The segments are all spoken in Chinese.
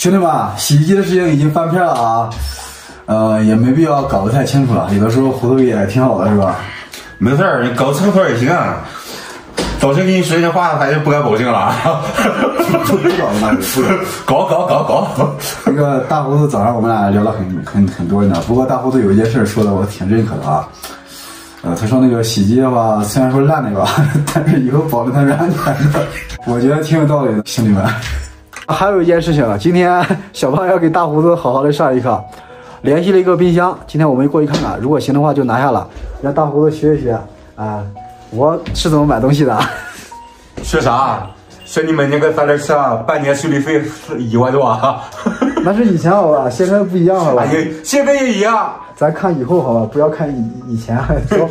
兄弟们，洗衣机的事情已经翻篇了啊，也没必要搞得太清楚了，有的时候糊涂也挺好的，是吧？没事儿，你搞清楚也行啊。早晨给你说一句话，他就不敢保证了。不搞了，搞。那个大胡子早上我们俩聊了很多呢，不过大胡子有一件事说的我挺认可的啊。他说那个洗衣机的话，虽然说烂了吧，但是以后保证它是安全的，我觉得挺有道理的，兄弟们。还有一件事情，今天小胖要给大胡子好好的上一课，联系了一个冰箱，今天我们过去看看，如果行的话就拿下了，让大胡子学一学啊，我是怎么买东西的。学啥？学你们那个3.4啊，半年修理费1万多啊。那是以前好吧，现在不一样了吧？现在也一样。咱看以后好吧，不要看以前。走。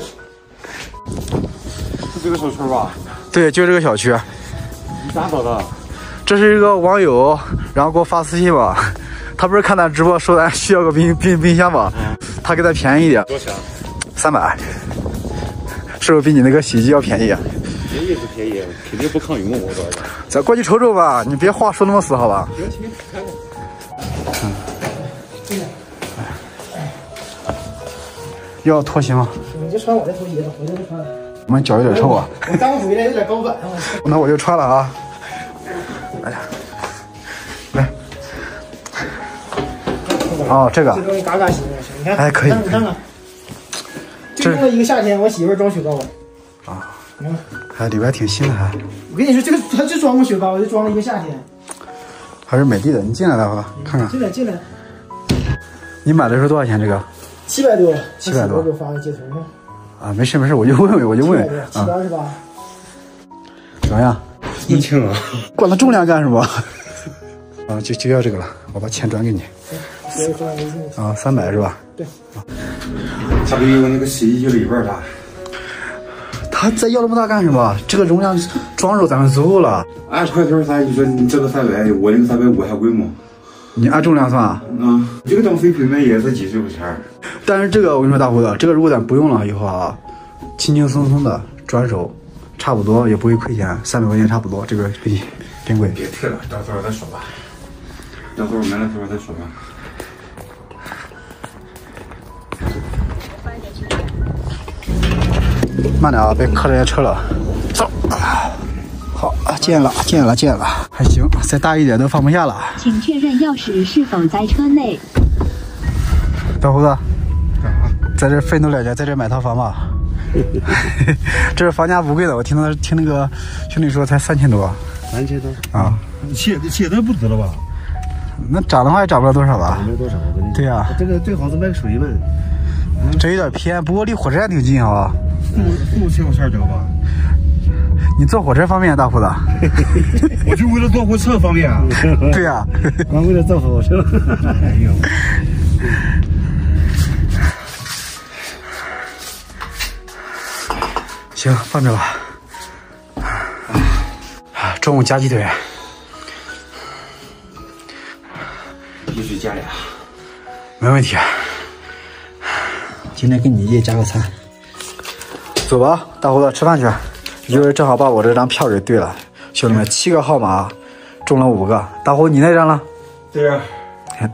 是这个小区吧？对，就这个小区。你咋找的？这是一个网友，然后给我发私信吧。他不是看咱直播说咱需要个冰箱吧？他给他便宜一点。多少钱？300。是不是比你那个洗衣机要便宜？便宜是便宜，肯定不抗用，我告诉你。咱过去瞅瞅吧，你别话说那么死，好吧？行，看看。要拖鞋吗？你就穿我的拖鞋吧，我就不穿了。我们脚有点臭啊。我刚回来有点高反啊。那我就穿了啊。哎呀，来。哦，这个。这东西嘎嘎行，你看。哎，可以。你看看。就用了一个夏天，我媳妇装雪糕。啊。还里边挺新的还。我跟你说，这个他就装过雪糕，我就装了一个夏天。还是美的的，你进来来吧，看看。进来。你买的时候多少钱？这个？700多。700多。给我发个截图呢。啊，没事，我就问问。728是吧？怎么样？年轻啊！管它重量干什么？啊，就要这个了，我把钱转给你。啊，300是吧？对。它比我那个洗衣机里边大。他再要那么大干什么？这个容量装肉咱们足够了。按块头算，你说你这个300，我那个350还贵吗？你按重量算啊？这个当废品卖也是几十块钱。但是这个我跟你说，大胡子，这个如果咱不用了以后啊，轻轻松松的转手，差不多也不会亏钱，300块钱差不多。这个比真贵。别提了，到时候再说吧。到时候买的时候再说吧。慢点啊，别磕人家车了。走。好，见了，还行，再大一点都放不下了。请确认钥匙是否在车内。大胡子，在这奋斗2年，在这买套房吧。这是房价不贵的，我听那个兄弟说才3000多。3000多啊？现在不值了吧？那涨的话也涨不了多少吧？没多少，我跟你。对呀。这个最好是买个水门。这有点偏，不过离火车站挺近啊。不7块钱这个吧？你坐火车方便，大胡子。我就为了坐火车方便啊。对呀。我为了坐火车。哎呦。行，放着吧。中午加鸡腿。必须加俩。没问题。今天给你也加个餐。走吧，大胡子，吃饭去。一会儿正好把我这张票给对了。兄弟们，7个号码中了5个。大胡子，你那张呢？对呀。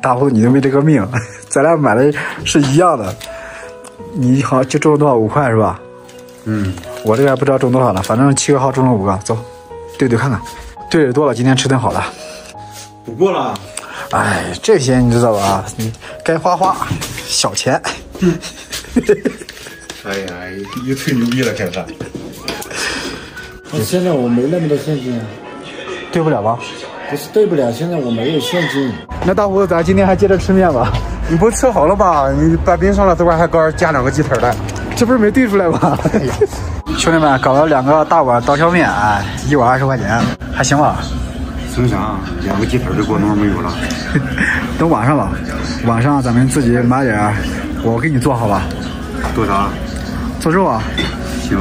大胡子，你都没这个命，咱俩买的是一样的。你好像就中了多少5块是吧？我这个还不知道中多少呢，反正7个号中了5个。走，对看看，对的多了，今天吃顿好的。不过了。哎，这些你知道吧？你该花，小钱。哎呀，又吹牛逼了，开始。现在我没那么多现金。对不了吧？不是对不了，现在我没有现金。那大胡子，咱今天还接着吃面吧？你不吃好了吧？你把冰上了，这块还搁加2个鸡腿的，这不是没兑出来吗？兄弟们，搞了2个大碗刀削面，哎，1碗20块钱，还行吧？行啥？2个鸡腿的锅弄没有了。等晚上吧，晚上咱们自己买点，我给你做好吧？做啥？做肉啊。行。